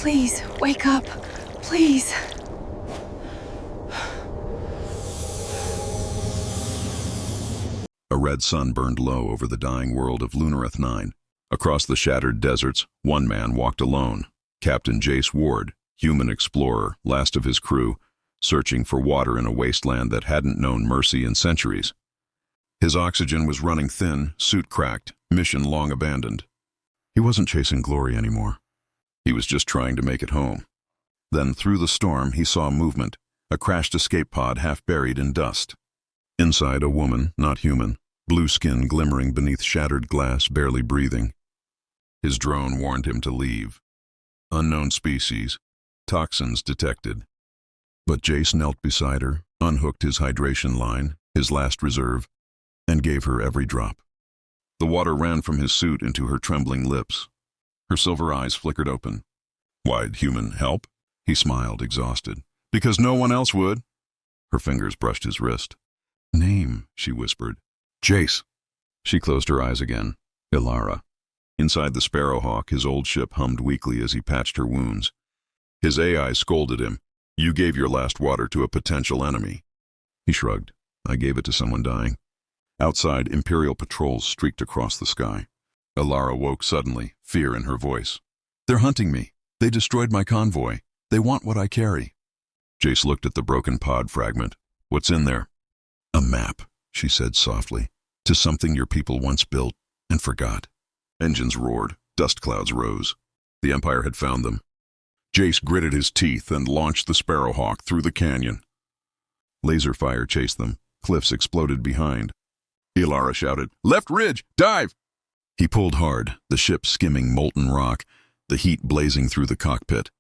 Please, wake up. Please. A red sun burned low over the dying world of Lunareth 9. Across the shattered deserts, one man walked alone. Captain Jace Ward, human explorer, last of his crew, searching for water in a wasteland that hadn't known mercy in centuries. His oxygen was running thin, suit cracked, mission long abandoned. He wasn't chasing glory anymore. He was just trying to make it home. Then, through the storm, he saw movement, a crashed escape pod half buried in dust. Inside, a woman, not human, blue skin glimmering beneath shattered glass, barely breathing. His drone warned him to leave. Unknown species, toxins detected. But Jace knelt beside her, unhooked his hydration line, his last reserve, and gave her every drop. The water ran from his suit into her trembling lips. Her silver eyes flickered open. "Why'd human help?" He smiled, exhausted. "Because no one else would." Her fingers brushed his wrist. "Name," she whispered. "Jace." She closed her eyes again. Ilara. Inside the Sparrowhawk, his old ship hummed weakly as he patched her wounds. His AI scolded him. "You gave your last water to a potential enemy." He shrugged. "I gave it to someone dying." Outside, Imperial patrols streaked across the sky. Ilara woke suddenly, fear in her voice. "They're hunting me. They destroyed my convoy. They want what I carry." Jace looked at the broken pod fragment. "What's in there?" "A map," she said softly, "to something your people once built and forgot." Engines roared. Dust clouds rose. The Empire had found them. Jace gritted his teeth and launched the Sparrowhawk through the canyon. Laser fire chased them. Cliffs exploded behind. Ilara shouted, "Left ridge! Dive!" He pulled hard, the ship skimming molten rock, the heat blazing through the cockpit.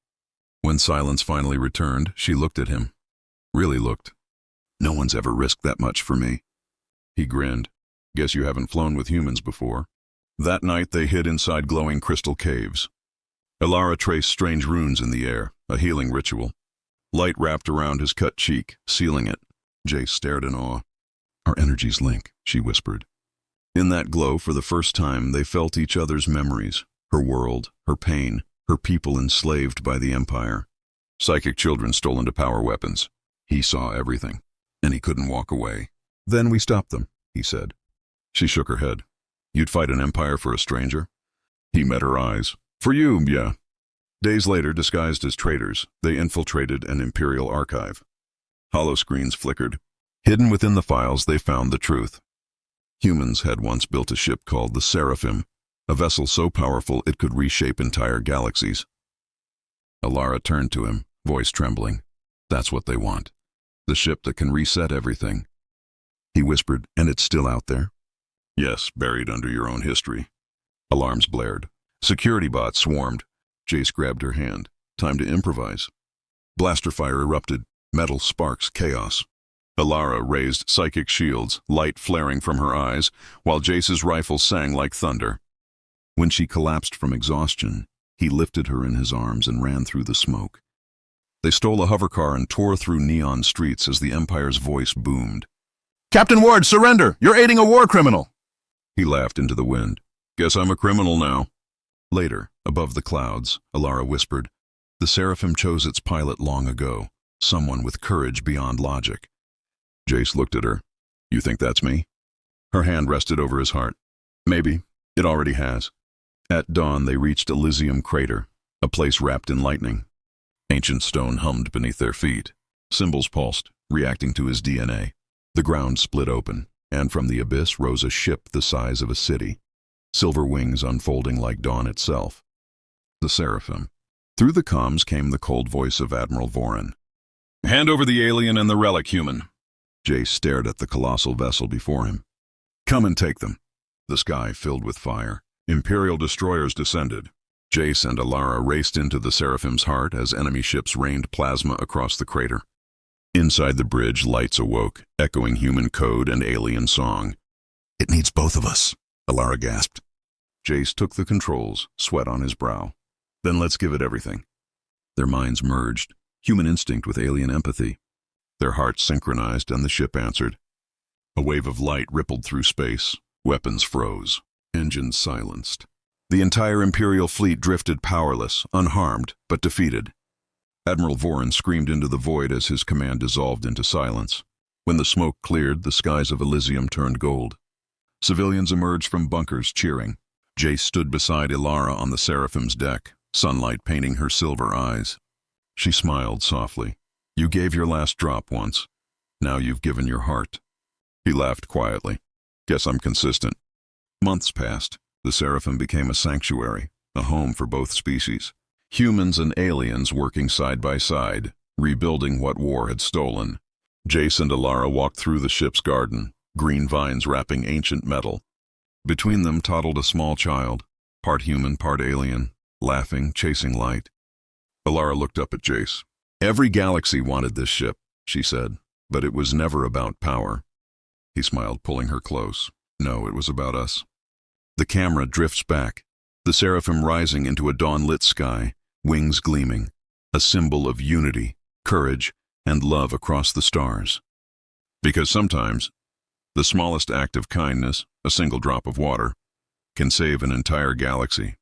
When silence finally returned, she looked at him. Really looked. "No one's ever risked that much for me." He grinned. "Guess you haven't flown with humans before." That night they hid inside glowing crystal caves. Ilara traced strange runes in the air, a healing ritual. Light wrapped around his cut cheek, sealing it. Jace stared in awe. "Our energies link," she whispered. In that glow, for the first time, they felt each other's memories, her world, her pain, her people enslaved by the Empire. Psychic children stole into power weapons. He saw everything, and he couldn't walk away. "Then we stopped them," he said. She shook her head. "You'd fight an Empire for a stranger?" He met her eyes. "For you, yeah." Days later, disguised as traitors, they infiltrated an Imperial archive. Hollow screens flickered. Hidden within the files, they found the truth. Humans had once built a ship called the Seraphim, a vessel so powerful it could reshape entire galaxies. Ilara turned to him, voice trembling. "That's what they want. The ship that can reset everything." He whispered, "And it's still out there?" "Yes, buried under your own history." Alarms blared. Security bots swarmed. Jace grabbed her hand. Time to improvise. Blaster fire erupted. Metal sparks, chaos. Ilara raised psychic shields, light flaring from her eyes, while Jace's rifle sang like thunder. When she collapsed from exhaustion, he lifted her in his arms and ran through the smoke. They stole a hovercar and tore through neon streets as the Empire's voice boomed. "Captain Ward, surrender! You're aiding a war criminal!" He laughed into the wind. "Guess I'm a criminal now." Later, above the clouds, Ilara whispered, "The Seraphim chose its pilot long ago, someone with courage beyond logic." Jace looked at her. "You think that's me?" Her hand rested over his heart. "Maybe. It already has." At dawn, they reached Elysium Crater, a place wrapped in lightning. Ancient stone hummed beneath their feet. Symbols pulsed, reacting to his DNA. The ground split open, and from the abyss rose a ship the size of a city, silver wings unfolding like dawn itself. The Seraphim. Through the comms came the cold voice of Admiral Voran. "Hand over the alien and the relic, human." Jace stared at the colossal vessel before him. "Come and take them." The sky filled with fire. Imperial destroyers descended. Jace and Ilara raced into the Seraphim's heart as enemy ships rained plasma across the crater. Inside the bridge, lights awoke, echoing human code and alien song. "It needs both of us," Ilara gasped. Jace took the controls, sweat on his brow. "Then let's give it everything." Their minds merged, human instinct with alien empathy. Their hearts synchronized, and the ship answered. A wave of light rippled through space. Weapons froze. Engines silenced. The entire Imperial fleet drifted powerless, unharmed, but defeated. Admiral Vorin screamed into the void as his command dissolved into silence. When the smoke cleared, the skies of Elysium turned gold. Civilians emerged from bunkers, cheering. Jace stood beside Ilara on the Seraphim's deck, sunlight painting her silver eyes. She smiled softly. You gave your last drop once. Now you've given your heart. He laughed quietly. Guess I'm consistent. Months passed. The Seraphim became a sanctuary, a home for both species. Humans and aliens working side by side, rebuilding what war had stolen. Jace and Ilara walked through the ship's garden, green vines wrapping ancient metal. Between them toddled a small child, part human, part alien, laughing, chasing light. Ilara looked up at Jace. Every galaxy wanted this ship, she said, but it was never about power. He smiled, pulling her close. No, it was about us. The camera drifts back, the Seraphim rising into a dawn-lit sky, wings gleaming, a symbol of unity, courage, and love across the stars. Because sometimes, the smallest act of kindness, a single drop of water, can save an entire galaxy.